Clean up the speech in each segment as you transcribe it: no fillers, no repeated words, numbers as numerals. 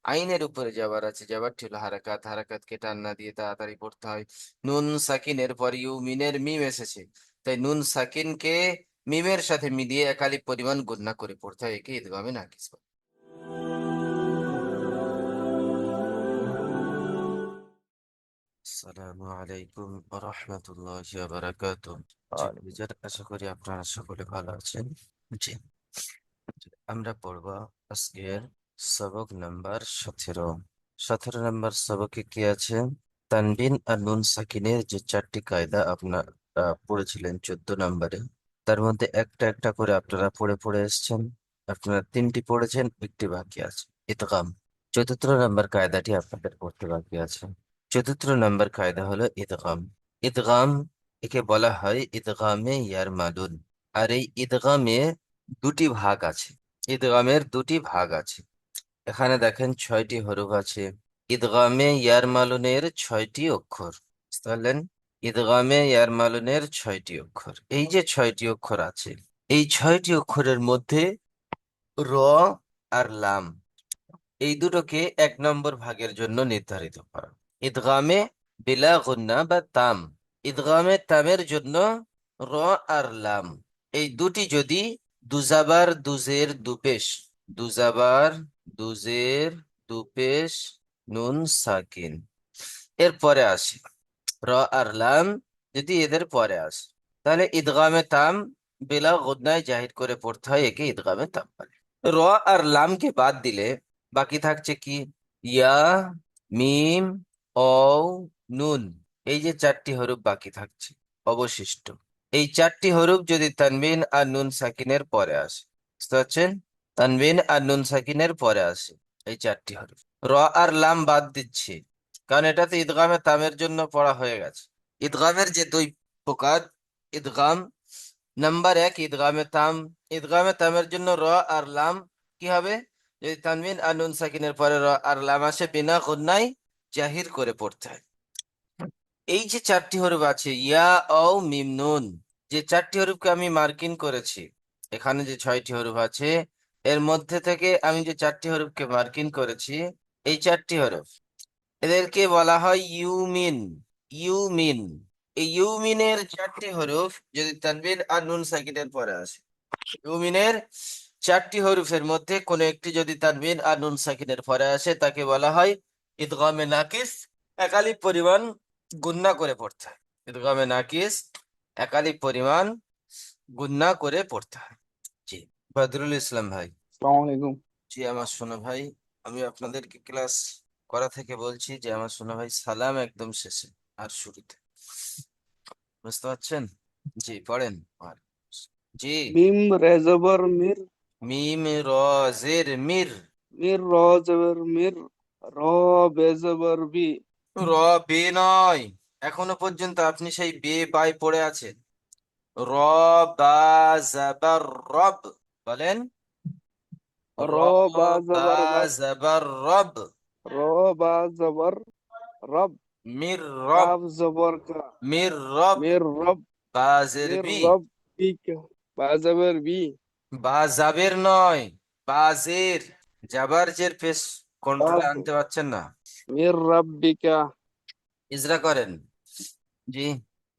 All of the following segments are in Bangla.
আইনের উপরে যাবার আছে, যাবারটি হলো হারাকাত, হারাকাতকে টান না দিয়ে তাড়াতাড়ি পড়তে হয়। নুন সাকিনের পর মিনের মিম এসেছে, তাই নুন সাকিনকে মিমের সাথে মিলিয়ে একালি পরিমাণ গুণনা করে পড়তে হয়, একে ইদগামে নাকিস বলে। আসসালামু আলাইকুম ওয়া রাহমাতুল্লাহি ওয়া বারাকাতুহু। জি ওয়ালাইকুম টিচার, আশা করি আপনারা সকলে ভালো আছেন। জি, আমরা পড়ব আজকের সবক নাম্বার 17। 17 নাম্বার সবকে কি আছে? তানবিন আর নুন সাকিনের যে চারটি কায়দা আপনারা পড়েছিলেন 14 নম্বরে, তার মধ্যে একটা একটা করে আপনারা পড়ে পড়ে এসেছেন। আপনারা তিনটি পড়েছেন, একটি বাকি আছে, ইদগাম। চতুর্থ নাম্বার কায়দাটি আপনাদের পড়তে বাকি আছে। চতুর্থ নাম্বার কায়দা হলো ইদগাম। ইদগাম, একে বলা হয় ইদগামে ইয়ার মালুন। আর এই ইদগামে দুটি ভাগ আছে। ইদগামের দুটি ভাগ আছে। এখানে দেখেন 6টি হরফ আছে। ইদগামে ইয়ার মালুনের 6টি অক্ষর। বুঝতে পারলেন? ইদগামে ইয়ার মালুনের 6টি অক্ষর। এই যে 6টি অক্ষর আছে, এই 6টি অক্ষরের মধ্যে র আর লাম, এই দুটোকে 1 নম্বর ভাগের জন্য নির্ধারিত করা। ইদগামে বিলা গুন্না বা তাম, ইদগামে তামের জন্য র আর লাম, এই দুটি যদি দুজাবার দুজের দুপেশ, দুজাবার দুজের দুপেশ নুন সাকিন এর পরে আসে, র আর লাম যদি এদের পরে আসে, তাহলে ইদগামে তাম বিলা গুন্নায় জাহির করে পড়তে হয়, একে ইদগামে তাম বলে। র আর লামকে বাদ দিলে বাকি থাকছে কি? ইয়া, মিম, অও, নুন, এই যে 4টি হরফ বাকি থাকছে অবশিষ্ট। এই 4টি হরফ যদি তানবিন আর নুন সাকিনের পরে আসে, বুঝতে পারছেন? তানবিন আর নুন সাকিনের পরে আসে এই 4টি হরফ। র আর লাম বাদ দিচ্ছি, কারণ এটা তো ইদগামে তামের জন্য পড়া হয়ে গেছে। ইদগামের যে দুই প্রকার, ইদগাম নাম্বার 1 ইদগামে তাম। ইদগামে তামের জন্য র আর লাম কি হবে? যদি তানবিন আর নুন সাকিনের পরে র আর লাম আসে, বিনা গুন্নায় জাহির করে পড়তে হয়। এই যে 4টি হরফ আছে ইয়া, ও, মিম, নুন, যে 4টি হরফকে আমি মার্কিং করেছি, এখানে যে 6টি হরফ আছে এর মধ্যে থেকে আমি যে 4টি হরফকে মার্কিং করেছি, এই 4টি হরফ এদেরকে বলা হয় ইউমিন। ইউমিন, এই ইউমিনের 4টি হরফ যদি তানবিন আর নুন সাকিনের পরে আসে, ইউমিনের 4টি হরফের মধ্যে কোনো একটি যদি তানবিন আর নুন সাকিনের পরে আসে, তাকে বলা হয় ইদগামে নাকিস, একালি পরিমাণ গুণনা করে পড়তে হয়। ইদগামে নাকিস, একালি পরিমাণ গুণনা করে পড়তে হয়। জি, বদরুল ইসলাম ভাই। আসসালামু আলাইকুম। জি আমার শোনো ভাই, আমি আপনাদেরকে ক্লাস করা থেকে বলছি যে আমার শোনো ভাই, সালাম একদম শেষে আর শুরুতে, বুঝতে পারছেন? জি পড়েন। আর জি, মিম রে জবর মির, মিম র জের মির, মির র জবর মির, র বে জবর বি, র বে নয়, এখনো পর্যন্ত আপনি সেই বে বাই পড়ে আছেন। র বা জাবার রব, বলেন। র র বা বা জবর রব, জাবার রব, র বা জবর রব, মির রব, কাফ জবর কা, মির রব, মির রব, বাজের মির বি, রব বিকা, বা জবর বি, বা জাবের নয়, বাজের, জাবার জের পেশ কন্ট্রোলে কাফ, আনতে পারছেন না, মির রব্বিকা, ইজরা করেন। জি,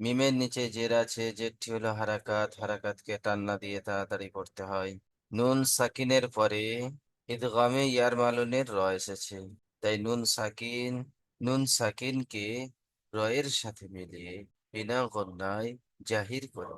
মিমের নিচে জের আছে, জেরটি হলো হারাকাত, হারাকাতকে টান না দিয়ে তাড়াতাড়ি করতে হয়। নুন সাকিনের পরে ইদগামে ইয়ার মালুনের র এসেছে, তাই নুন সাকিনকে র এর সাথে মিলিয়ে বিনা গন্নায় জাহির করে,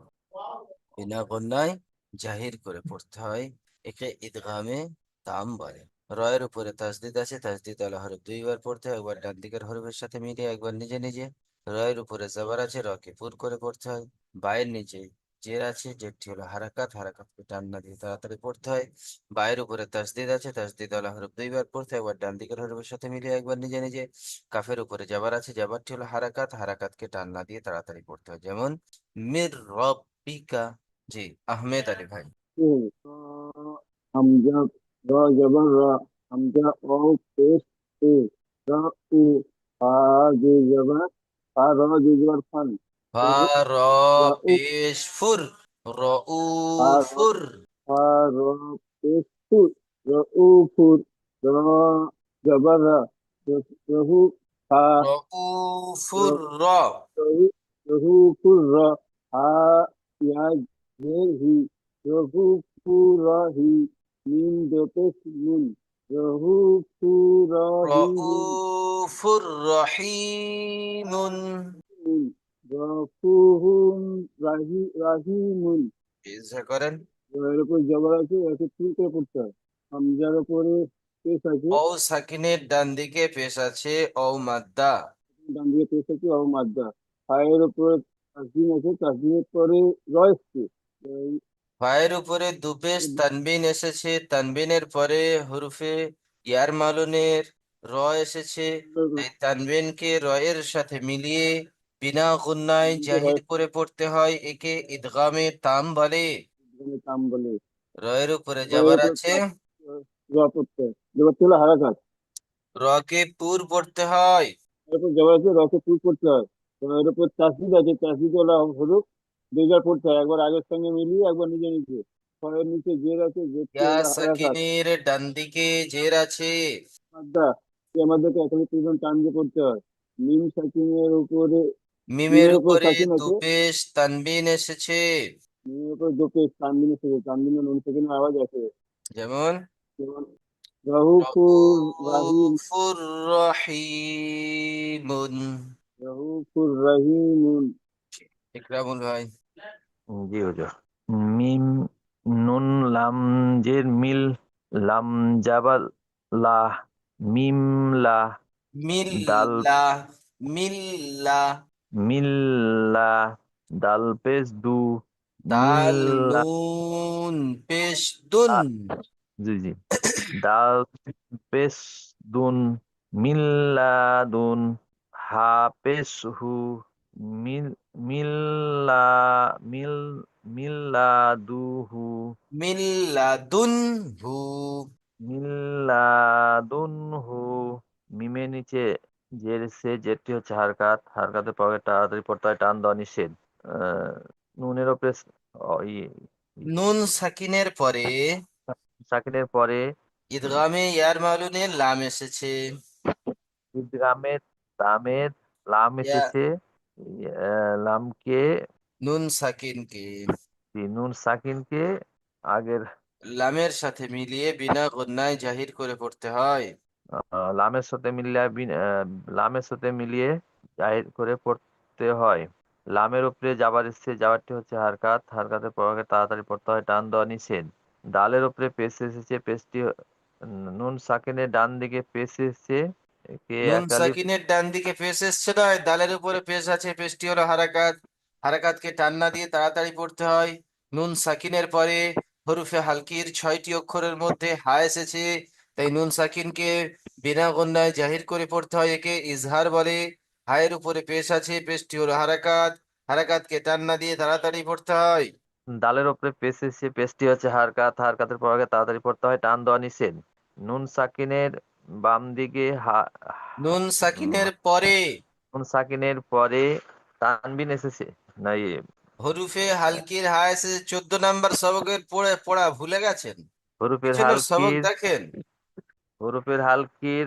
বিনা গন্নায় জাহির করে পড়তে হয়, একে ইদগামে তাম বলে। রয়ের উপরে তাসদিদ আছে, তাসদিদ আলা হরফ 2 বার পড়তে হয়, একবার ডান দিকের হরফের সাথে মিলিয়ে, একবার নিজে নিজে। রয়ের উপরে জবর আছে, রকে পুর করে পড়তে হয়। বায়ের নিচে জের আছে, জেরটি হলো হারাকাত, হারাকাতকে টান না দিয়ে তাড়াতাড়ি পড়তে হয়। বায়ের উপরে তাসদিদ আছে, তাসদিদ আলা হরফ 2 বার পড়তে হয়, একবার ডান দিকের হরফের সাথে মিলিয়ে, একবার নিজে নিজে। কাফের উপরে জাবার আছে, জাবারটি হলো হারাকাত, হারাকাতকে টান না দিয়ে তাড়াতাড়ি পড়তে হয়, যেমন মির রব্বিকা। জি, আহমেদ আলী ভাই। হামজা র জবর র, হামজা ও পেশ উ, র উ, ফা জি জবর ফা, র জি জবর ফান, ফা র রাউফ, পেশ ফুর, ফা রউফুর, র পেশ ফু, রাউফুর, র জবর রা, রহু হা, রউফুর র- র, রহু রহু ফুর র, হা ইয়া জের হি, রহু ফুরাহি, মিম দোপেশ মিন, রহু ফুরাহিম, রউফুর রহিমুন। মিন, রফুহুম রাহিমুন। ইজা করেন। এর উপর জবর আছে, একে তিন করে পড়তে হয়। হামজার উপরে পেশ আছে, ও সাকিনের ডান দিকে পেশ আছে ও মাদ্দা। ডান দিকে পেশ আছে ও মাদ্দা। ফায়ের উপরে তাসদিন আছে, তাসদিনের পরে র এসছে। এই ফায়ের উপরে দুপেশ তানবিন এসেছে, তানবিনের পরে হরফে ইয়ার মালুনের র এসেছে। তাই তানবিনকে র এর সাথে মিলিয়ে বিনা গুন্নায় জাহির করে পড়তে হয়, একে ইদগামে তাম বলে। কাম বলে। র এর উপরে এর জবর উপরে আছে, র পড়তে হয়, জবর হলো হারাকাত। র কে পুর পড়তে হয়। এর উপর জবর আছে, রকে পুর করতে হয়। তো এর উপর তাসদিদ আছে, তাসদিদ হলো হরুফ, দুইবার পড়তে হয়, একবার আগের সঙ্গে মিলিয়ে, একবার নিজে নিজে। ফয়ের নিচে জের আছে, জেরটি ইয়া হলো হারাকাত। সাকিনের ডান দিকে জের আছে। মাদ্দা, এই আমাদেরকে এখানে তিনজন টান দিয়ে করতে হয়। মিম সাকিনের উপরে, মিমের মিমের উপর উপরে সাকিন আছে, দুপেশ তানবিন এসেছে। মিমের উপর দোপে তানবিন এসেছে, তানবিনের নুন সাকিনের আওয়াজ আছে। যেমন যেমন রাহুফুর রাহিম, রউফুর রহিমুন। রাহুফুর রাহিমুন। ইকরামুল ভাই। জি হুজুর। মিম, নুন, লাম, জের, মিল, লাম, জাবাল, লা, মিম, লা, দাল, মিল্লা, মিল্লা, মিল্লা, দাল পেশ দু, দাল মিল্লা, নুন পেশ দুন। জি জি, দাল পেশ দুন, মিল্লাদুন, হা পেশ হু, মিল, মিল্লা, মিল, মিল্লাদুহু, মিল্লাদুনহু। মিল্লাদুনহু। মিমের নিচে জের সে, জেরটি হচ্ছে হারকাত, হারকাতের পরে তাড়াতাড়ি পড়তে হয়, টান দেওয়া নিষেধ। আহ, নুনের ওপরে নুন সাকিনের পরে সাকিনের পরে ইদগামে ইয়ার মালুনে লাম এসেছে। ঈদগামের দামের লাম ইয়া এসেছে। লামকে, নুন সাকিনকে নুন সাকিনকে আগের লামের সাথে মিলিয়ে বিনা গুন্নায় জাহির করে পড়তে হয়। লামের সাথে মিলিয়ে লামের সাথে মিলিয়ে জাহির করে পড়তে হয়। লামের উপরে জাবার এসেছে, জাবারটি হচ্ছে হারকাত, হারকাতের পরে তাড়াতাড়ি পড়তে হয়, টান দেওয়া নিষেধ। দালের উপরে পেশ এসেছে, পেশটি নুন সাকিনের ডান দিকে পেশ এসেছে, একে নুন একালিপ। সাকিনের ডান দিকে পেশ এসছে নয়, দালের উপরে পেশ আছে, পেশটি হলো হারাকাত। হারাকাতকে টান না দিয়ে তাড়াতাড়ি পড়তে হয়। নুন সাকিনের পরে হরুফে হালকির 6টি অক্ষরের মধ্যে হা এসেছে, তাই নুন সাকিনকে বিনা গণ্যায় জাহির করে পড়তে হয়, একে ইজহার বলে। হায়ের উপরে পেশ আছে, পেশটি হলো হারাকাত। হারাকাতকে টান না দিয়ে তাড়াতাড়ি পড়তে হয়। দালের উপরে পেশ এসেছে, পেশটি হচ্ছে হারকাত, হারকাতের পরে তাড়াতাড়ি পড়তে হয়, টান দেওয়া নিষেধ। নুন সাকিনের বাম দিকে নুন উম, সাকিনের পরে নুন সাকিনের পরে তানবিন এসেছে, না হরুফে হালকির হা এসেছে। 14 নম্বর সবকের পড়ে পড়া ভুলে গেছেন? হরফের পিছনের সবক হালকির, দেখেন। হরফের হালকির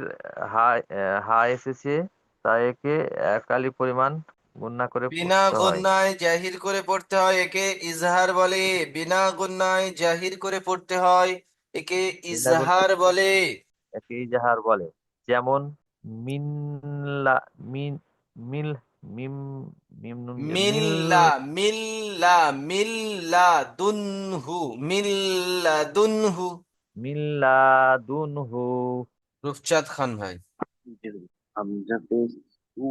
হা, হা এসেছে, তাই একে একালি পরিমাণ গুণনা করে বিনা পড়তে হয়। গুন্নায় জাহির করে পড়তে হয়, একে ইজহার বলে। বিনা গুন্নায় জাহির করে পড়তে হয়, একে বিনা গুণ ইজহার বলে। একে ইজাহার বলে। যেমন মিনলা, মিন, মিল, মিম, মিম নুন মিল, মিল্লা, মিল্লা, মিল্লা দুনহু, মিল্লা দুনহু। মিল্লাদুনহু। রূপচাঁদ খান ভাই। হামজা পেশ উ,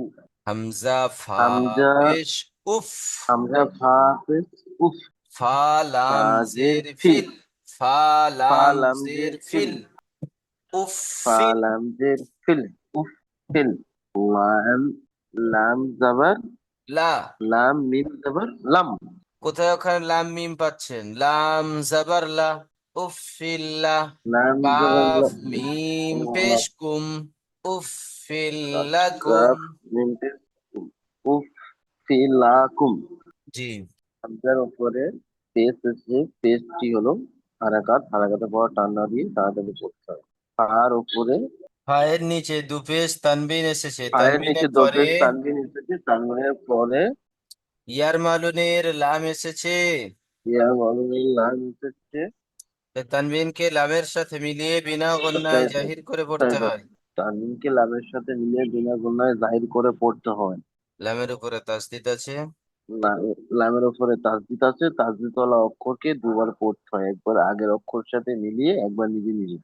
হামজা ফা হামজা, পেশ উফ। হামজা ফা পেশ উফ, ফা লাম ফাজের জের ফি, ফিল। ফা ফা লাম লাম জের জের ফিল, ফিল। উফ ফা ফিল। লাম জের ফিল, উফ ফিল। লাম, লাম জবর, লা। লাম মিম জবর লাম, কোথায় ওখানে লাম মিম পাচ্ছেন? লাম জাবার লা, উফিল্লা। লাম জবর কাফ লাম, মিম পেশ কুম, উফিল্লাকুম। কাফ মিম পেশ কুম, উফ ফিলাকুম। জি। হামজার উপরে পেশ আছে, পেশটি হলো হারাকাত, হারাকাতের পর টান না দিয়ে তাড়াতাড়ি পড়তে হয়। তার উপরে ফায়ের নিচে দু পেশ তানবিন এসেছে, পায়ের নিচে তানবিনের পরে দোপেশ তানবিন এসেছে, তানবিনের পরে ইয়ার মালুনের লাম এসেছে। ইয়া মালুমের লাম এসেছে। তাই তানবিনকে লামের সাথে মিলিয়ে বিনা গন্যায় তাই জাহির করে তাই পড়তে তো, হয়। তানবিনকে লামের সাথে মিলিয়ে বিনা গুণায় জাহির করে পড়তে হয়। লামের উপরে তাসদিদ আছে, লামের উপরে তাসদিদ আছে, তাসদিদওয়ালা অক্ষরকে দুবার পড়তে হয়, একবার আগের অক্ষর সাথে মিলিয়ে, একবার নিজে নিজে।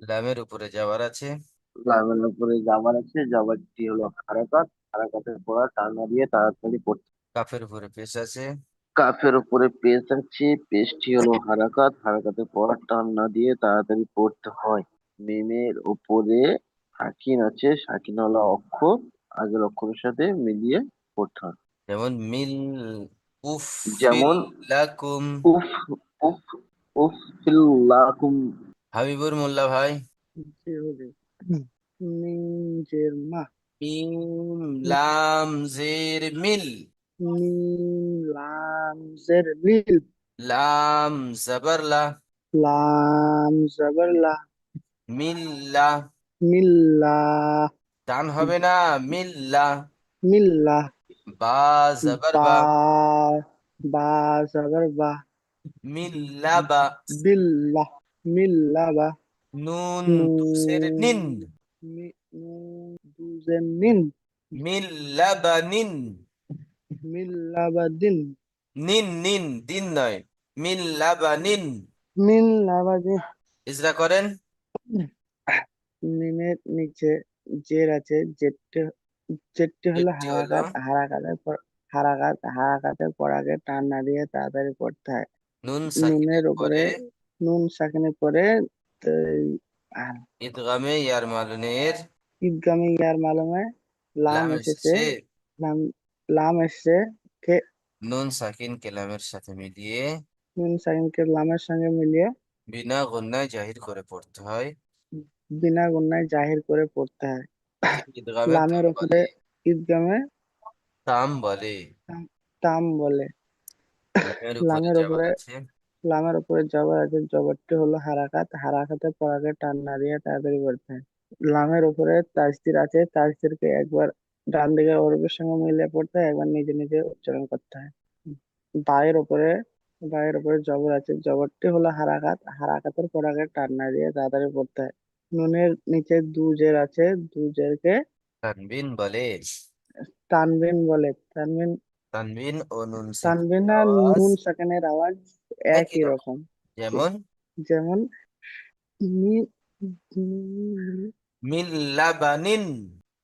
লামের উপরে যাওয়ার আছে, লামের উপরে জাবার আছে, জাবারটি হলো হারাকাত, হারাকাতের পড়া টান না দিয়ে তাড়াতাড়ি পড়তে। কাফের উপরে পেশ আছে, কাফের উপরে পেশ আছে, পেশটি হলো হারাকাত, হারাকাতের পড়া টান না দিয়ে তাড়াতাড়ি পড়তে হয়। মিমের উপরে সাকিন আছে, সাকিন হলো অক্ষর, আগের অক্ষরের সাথে মিলিয়ে পড়তে হয়। যেমন মিল উফ ফিল যেমন লাকুম। উফ, উফ, উফ ফিল্লাকুম। হাবিবুর মোল্লা ভাই, জি হুজুর। মিম জের মা। মিম লাম জের মিল, মিম লাম জের মিল। লাম জবর লা, লাম জবর লা। মিল্লা, মিল্লা। টান হবে না, মিল্লা। মিল্লা। বা জবর বা। বা, বা জবর বা। মিল্লাবা। বিল্লাহ। মিল্লাবা। নুন দুসের নিন, নুন। নুন দুজের নিন। মিল্লাবানিন। মিল্লাবাদিন। নিন নিন, দিন নয়, মিল্লাবানিন। মিল্লাবাদিন। ইজরা করেন। মিমের নিচে জের আছে, জেরটি জেরটি হলো একটি হলো হারাকাত, হারাকাতের পর আগে টান না দিয়ে তাড়াতাড়ি পড়তে হয়। নুন নুনের সাকিনের উপরে, পরে নুন সাকিনের পরে তো, আর ইদগামে ইয়ার মালুনের ঈদগামে ইয়ার মালুমে লাম লাম এসেছে। এসেছে। লাম, লাম এসছে কে, নুন সাকিন কেলামের সাথে মিলিয়ে নুন সাকিনকে লামের সঙ্গে মিলিয়ে বিনা গুন্নায় জাহির করে পড়তে হয়। বিনা গুণায় জাহির করে পড়তে হয়। একে ইদগামে লামের তাম উপরে বলে। ঈদগামে তাম বলে। তাম বলে। লামের উপরে লামের যাবার উপরে, আছে, লামের উপরে জবর আছে, জবরটি হলো হারাকাত, হারাকাতের পর আগে টান না দিয়ে তাড়াতাড়ি করতে হয়। লামের উপরে তাসদিদ আছে, তাসদিদকে একবার ডান দিকে হরফের সঙ্গে মিলিয়ে পড়তে হয়, একবার নিজে নিজে উচ্চারণ করতে হয়। বায়ের উপরে, বায়ের উপরে জবর আছে, জবরটি হলো হারাকাত, হারাকাতের পর আগে টান না দিয়ে তাড়াতাড়ি পড়তে হয়। নুনের নিচে দু জের আছে, দু জেরকে তানবিন বলে। তানবিন বলে। তানবিন, তানবিন ও নুন তানবিন সাকিনের আর আওয়াজ নুন সাকিনের আওয়াজ একই একই রকম। রকম। জি। যেমন যেমন মি, মি- মিল লাবানিন,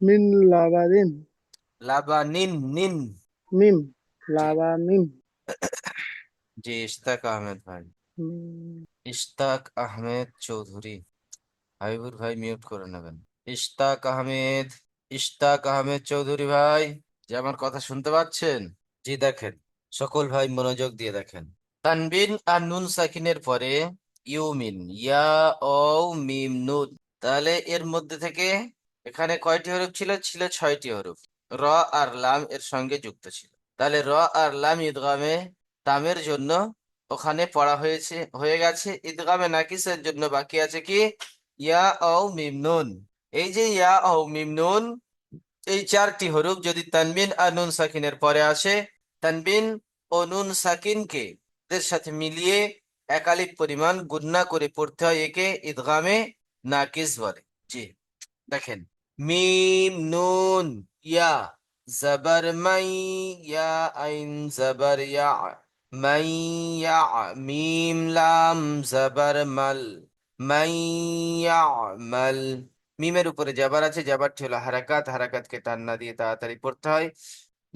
মিন লাবাদিন। লাবানিন নিন। মিম জি, লাবা মিম। জি ইশতাক আহমেদ ভাই, মিম। ইশতাক আহমেদ চৌধুরী। হাবিবুর ভাই মিউট করে নেবেন। ইশতাক আহমেদ, ইশতাক আহমেদ চৌধুরী ভাই, যে আমার কথা শুনতে পাচ্ছেন? জি দেখেন, সকল ভাই মনোযোগ দিয়ে দেখেন। তানবিন আর নুন সাকিনের পরে ইউমিন, ইয়া ও মিম নুন। তাহলে এর মধ্যে থেকে এখানে কয়টি হরফ ছিল? ছিল 6টি হরফ। র আর লাম এর সঙ্গে যুক্ত ছিল। তাহলে র আর লাম ইদগামে তামের জন্য ওখানে পড়া হয়েছে, হয়ে গেছে। ইদগামে নাকিসের জন্য বাকি আছে কি? ইয়া ও মিম নুন। এই যে ইয়া ও মিম নুন, এই 4টি হরফ যদি তানবিন আর নুন সাকিনের পরে আসে, তানবিন ও নুন সাকিনকে এদের সাথে মিলিয়ে একালিক পরিমাণ গুণনা করে পড়তে হয়, একে ইদগামে নাকিস বলে। জি দেখেন, মিম নুন ইয়া, জবর মাই, ইয়া আইন জবর ইয়া, মাই ইয়া, মিম লাম জবর মাল, মাই ইয়ামাল। মিমের উপরে জাবার আছে, জাবারটি হলো হারাকাত, হারাকাতকে টান না দিয়ে তাড়াতাড়ি পড়তে হয়।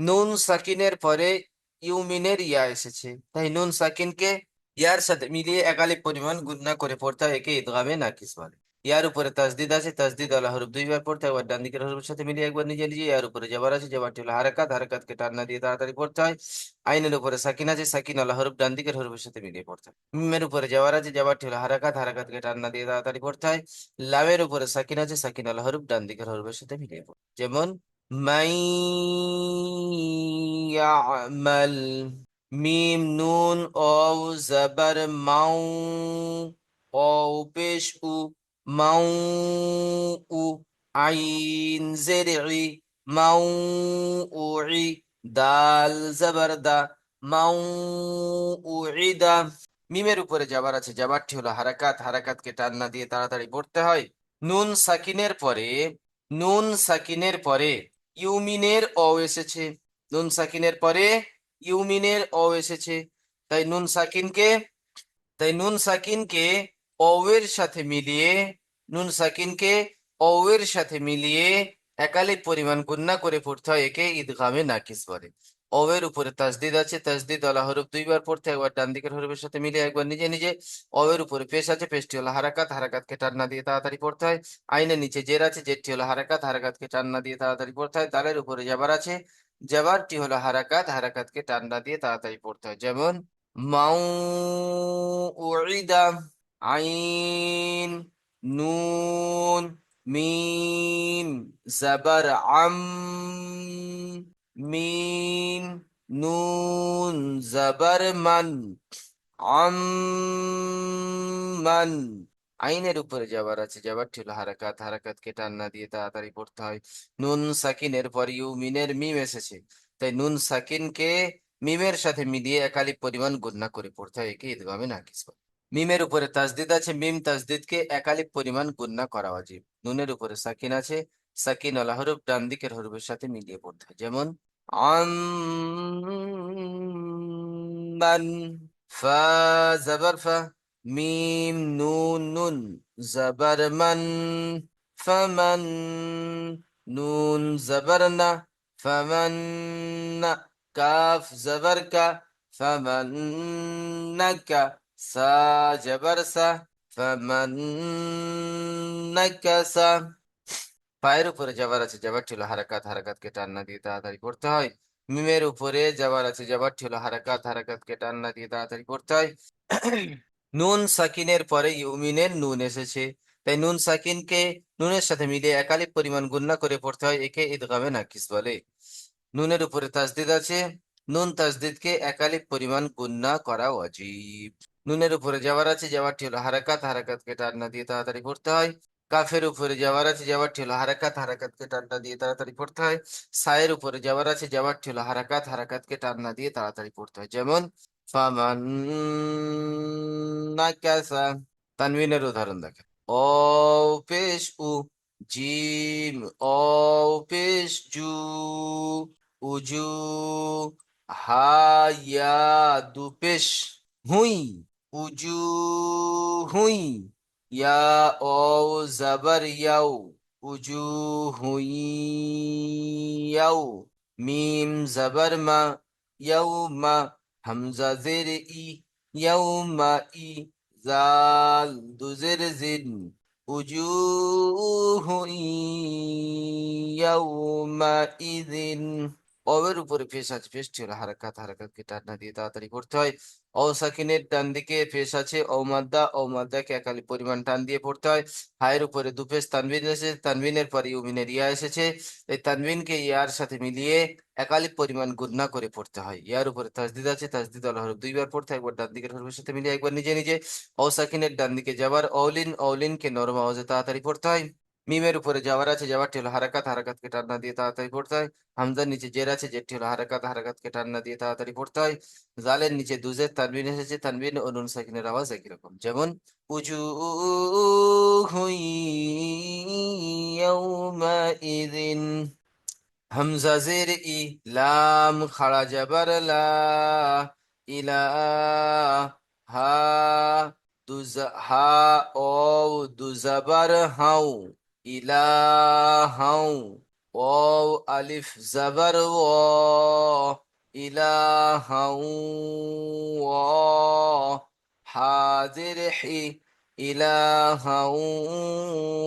নুন সাকিনের পরে ইউমিনের ইয়া এসেছে, তাই নুন সাকিনকে ইয়ার সাথে মিলিয়ে একালিক পরিমাণ গুণনা করে পড়তে হয়, একে ইদগামে নাকিস বলে। ইয়ার উপরে তাসদিদ আছে, তাসদিদ আলা হরফ 2বার পড়তে হয়, একবার ডান দিকের হরফের সাথে মিলিয়ে একবার নিজে নিজে। ইয়ার উপরে জাবার আছে, জাবারটি হলো হারাকাত, হারাকাতকে টান না দিয়ে তাড়াতাড়ি পড়তে হয়। আইনের উপরে সাকিন আছে, সাকিন আলা হরফ ডান দিকের হরফের সাথে মিলিয়ে পড়তে হয়। মিমের উপরে জাবার আছে, জাবারটি হলো হারাকাত, হারাকাতকে টান না দিয়ে তাড়াতাড়ি পড়তে হয়। লামের উপরে সাকিন আছে, সাকিন আলা হরফ ডান দিকের হরফের সাথে মিলিয়ে পড়তে হয়। যেমন من يعمل। মিম নুন ও জবর মাউ, ও পেশ উ, মাউ উ, আইন জেরই, মাউ উই, দাল জবর দা, মাউ উইদা। মিমের উপরে যাবার আছে, যাবারটি হলো হারাকাত, হারাকাতকে টান না দিয়ে তাড়াতাড়ি পড়তে হয়। নুন সাকিনের পরে, নুন সাকিনের পরে ইউমিনের অ এসেছে, নুন সাকিনের পরে ইউমিনের অ এসেছে। তাই নুন সাকিনকে, তাই নুন সাকিনকে অওয়ের সাথে মিলিয়ে, নুন সাকিনকে অওয়ের সাথে মিলিয়ে একালিপ পরিমাণ গুণনা করে পড়তে হয়, একে ইদগামে নাকিস বলে। অওয়ের উপরে তাসদিদ আছে, তাসদিদ ওয়ালা হরফ দুইবার পড়তে হয়, একবার ডান দিকের হরফের সাথে মিলিয়ে, একবার নিজে নিজে। অওয়ের উপরে পেশ আছে, পেশটি হলো হারাকাত, হারাকাতকে টান না দিয়ে তাড়াতাড়ি পড়তে হয়। আইনের নিচে জের আছে, জেরটি হলো হারাকাত, হারাকাতকে টান না দিয়ে তাড়াতাড়ি পড়তে হয়। দালের উপরে জাবার আছে, জাবারটি হলো হারাকাত, হারাকাতকে টান না দিয়ে তাড়াতাড়ি পড়তে হয়। যেমন মাউউইদা, আইন, নুন, মিম, জাবার আম, মিম, নুন, জাবার মান, আম্মান। আইনের উপরে যাবার আছে, যাবারটি হলো হারাকাত, হারাকাতকে টান না দিয়ে তাড়াতাড়ি পড়তে হয়। নুন সাকিনের পর মিনের মিম এসেছে, তাই নুন সাকিনকে মিমের সাথে মিলিয়ে একালিপ পরিমাণ গুণনা করে পড়তে হয়, একে ইদগামে নাকিস বলে। মিমের উপরে তাসদিদ আছে, মিম তাসদিদকে একালিপ পরিমাণ গুণনা করা ওয়াজিব। নুনের উপরে সাকিন আছে, সাকিন আলা হরফ ডান দিকের হরফের সাথে মিলিয়ে পড়তে হয়। যেমন আম্মান, ফা জবর ফা, মিম নুন নুন, জবর মান, ফামান, নুন জবর না, ফামান না, কাফ জবর কা, ফামান নাকা, সা জবর সা, ফামান নাকাসা। পায়ের উপরে যাবার আছে, যাবারটি হলো হারাকাত, হারাকাতকে টান না দিয়ে তাড়াতাড়ি পড়তে হয়। মিমের উপরে যাবার আছে, যাবারটি হলো হারাকাত, হারাকাতকে টান না দিয়ে তাড়াতাড়ি পড়তে হয়। নুন সাকিনের পরে ইউমিনের নুন এসেছে, তাই নুন সাকিনকে নুনের সাথে মিলিয়ে একালিপ পরিমাণ গুণনা করে পড়তে হয়, একে ইদগামে নাকিস বলে। নুনের উপরে তাসদিদ আছে, নুন তাসদিদকে একালিপ পরিমাণ গুণনা করা ওয়াজিব। নুনের উপরে যাবার আছে, যাবারটি হলো হারাকাত, হারাকাতকে টান না দিয়ে তাড়াতাড়ি পড়তে হয়। কাফের উপরে যাবার আছে, যাবারটি হলো হারাকাত, হারাকাতকে টান না দিয়ে তাড়াতাড়ি পড়তে হয়। সায়ের উপরে যাবার আছে, যাবারটি হলো হারাকাত, হারাকাতকে টান না দিয়ে তাড়াতাড়ি পড়তে হয়। যেমন ফামান নাকাসা। তানবিনের উদাহরণ দেখেন, ও পেশ উ, জিম ও পেশ জু, উজু, হা ইয়া দু পেশ হুই, উজু হুই, ইয়া ও জবর ইয়াও, উজু হুই ইয়াও, মিম জবর মা, ইয়াও মা, হামজা জের ই, ইয়াও মা ই, জাল দুজের জিন, উজুহু ইয়াউমা ইযিন। অবের উপরে পেশ আছে, পেশটি হলো হারাকাত, হারাকাতকে টান না দিয়ে তাড়াতাড়ি পড়তে হয়। অ সাকিনের ডান দিকে পেশ আছে, ও মাদ্দা, ও মাদ্দাকে একালি পরিমাণ টান দিয়ে পড়তে হয়। হায়ের উপরে দুপেশ তানবিন এসেছে, তানবিনের পর ইউমিনের ইয়া এসেছে, এই তানবিনকে ইয়ার সাথে মিলিয়ে একালিপ পরিমাণ গুণনা করে পড়তে হয়। ইয়ার উপরে তাসদিদ আছে, তাসদিদ আল হরফ দুইবার পড়তে হয়, একবার ডান দিকের হরফের সাথে মিলিয়ে, একবার নিজে নিজে। ও সাকিনের ডান দিকে যাবার অলিন, অলিনকে নরম আওয়াজে তাড়াতাড়ি পড়তে হয়। মিমের উপরে যাওয়ার আছে, যাওয়ারটি হলো হারাকাত, হারাকাতকে টান না দিয়ে তাড়াতাড়ি পড়তে হয়। হামজার নিচে জের আছে, জেরটি হলো হারাকাত, হারাকাতকে টান না দিয়ে তাড়াতাড়ি পড়তে হয়। জালের নিচে দুজের তানবিন এসেছে, তানবিন ও নুন সাকিনের আওয়াজ একই রকম। যেমন উজু হুই ইয়াউমা ইযিন, হামজা জের ই, লাম খাড়া জাবার লা, ইলা, হা হা ও দুজাবার হাউ, ইলা হাউ, ও আলিফ জাবার ও, ইলা হাউ ও, হাজির হি, ইলা হাউ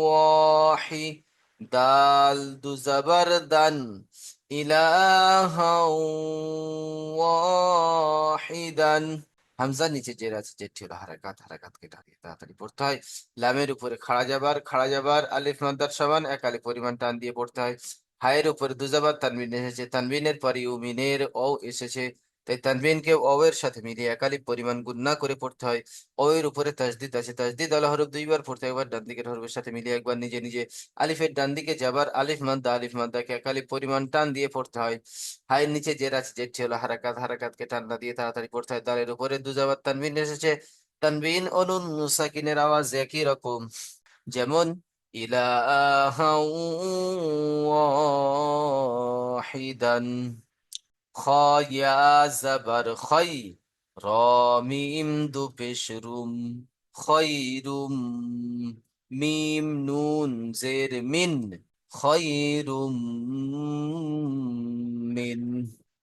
ওয়াহি, দাল দু জবর দান, ইলাহাও ওয়াহিদান। হামজার নিচে জের আছে, জেরটি হলো হারাকাত, হারাকাতকে টানিয়ে তাড়াতাড়ি পড়তে হয়। লামের উপরে খাড়া যাবার, খাড়া যাবার আলিফ মাদ্দার সমান এক আলিফ পরিমাণ টান দিয়ে পড়তে হয়। হায়ের উপরে দুজাবার তানবিন এসেছে, তানবিনের পরে ইউমিনের ও এসেছে, তাই তানবিনকে ওয়ের সাথে মিলিয়ে একালিপ পরিমাণ গুণনা করে পড়তে হয়। ওয়ের উপরে তাসদিদ আছে, তাসদিদ আলা হরফ দুইবার পড়তে হয়, একবার ডান দিকের হরফের সাথে মিলিয়ে, একবার নিজে নিজে। আলিফের ডান দিকে যাবার আলিফ মাদ্দা, আলিফ মাদ্দাকে একালিপ পরিমাণ টান দিয়ে পড়তে হয়। হায়ের নিচে জের আছে, জেরটি হলো হারাকাত, হারাকাতকে টান না দিয়ে তাড়াতাড়ি পড়তে হয়। দালের উপরে দুজাবার তানবিন এসেছে, তানবিন ও নুন সাকিনের আওয়াজ একই রকম। যেমন ইলাহা ওয়াহিদান, খ ইয়া জাবার খই, র মিম দু পেশ রুম, খয়রুম, মিম নুন জের মিন, খয়রুম মিন।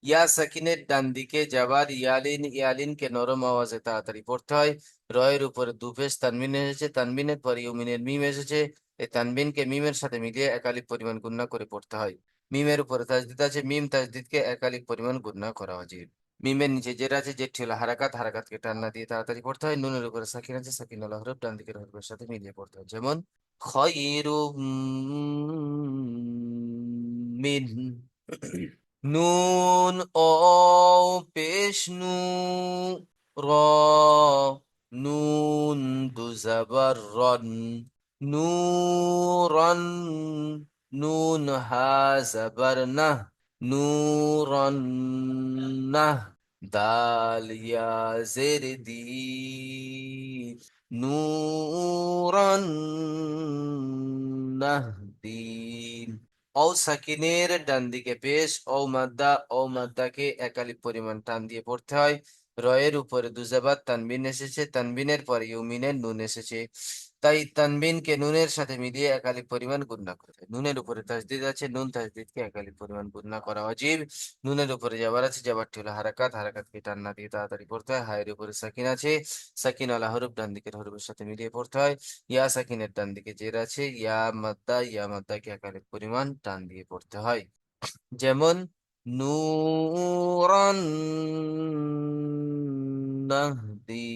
ইয়া সাকিনের ডান দিকে যাবার ইয়ালিন, ইয়ালিনকে নরম আওয়াজে তাড়াতাড়ি পড়তে হয়। রয়ের উপরে দুপেশ তানবিন এসেছে, তানবিনের পর ইউমিনের মিম এসেছে। এই তানবিনকে মিমের সাথে মিলিয়ে একালিক পরিমাণ গুণনা করে পড়তে হয়। মিমের উপরে তাসদিদ আছে, মিম তাসদিদকে একালিক পরিমাণ গুণনা করা উচিত। মিমের নিচে জের আছে, জেরটি হলো হারাকাত, হারাকাতকে টান না দিয়ে তাড়াতাড়ি পড়তে হয়। নুনের উপরে সাকিন আছে, সাকিন আলা হরফ ডান দিকের হরফের সাথে মিলিয়ে পড়তে হয়। যেমন খয়রুম মিন। নুন ও পেশ নু, র, নুন দু জাবার রন, নূরন, নুন হা জাবার নাহ, নূরন নাহ। দাল ইয়া জের দি, নূরন নাহদিন। ও সাকিনের ডান দিকে পেশ ও মাদ্দা, ও মাদ্দাকে একালিপ পরিমাণ টান দিয়ে পড়তে হয়। রয়ের উপরে দুজাবাত তানবিন এসেছে, তানবিনের পরে ইউমিনের নুন এসেছে। তাই তানবিনকে নুনের সাথে মিলিয়ে একালিপ পরিমাণ গুণনা করতে হয়। নুনের উপরে তাসদিদ আছে, নুন তাসদিদকে একালিপ পরিমাণ গুণনা করা ওয়াজিব। নুনের উপরে জাবার আছে, জাবারটি হলো হারাকাত, হারাকাতকে টান না দিয়ে তাড়াতাড়ি পড়তে হয়। হায়ের উপরে সাকিন আছে, সাকিন আলা হরফ ডান দিকের হরফের সাথে মিলিয়ে পড়তে হয়। ইয়া সাকিনের ডান দিকে জের আছে, ইয়া মাদ্দা, ইয়া মাদ্দাকে একালিপ পরিমাণ টান দিয়ে পড়তে হয়। যেমন নূরান নাহদি,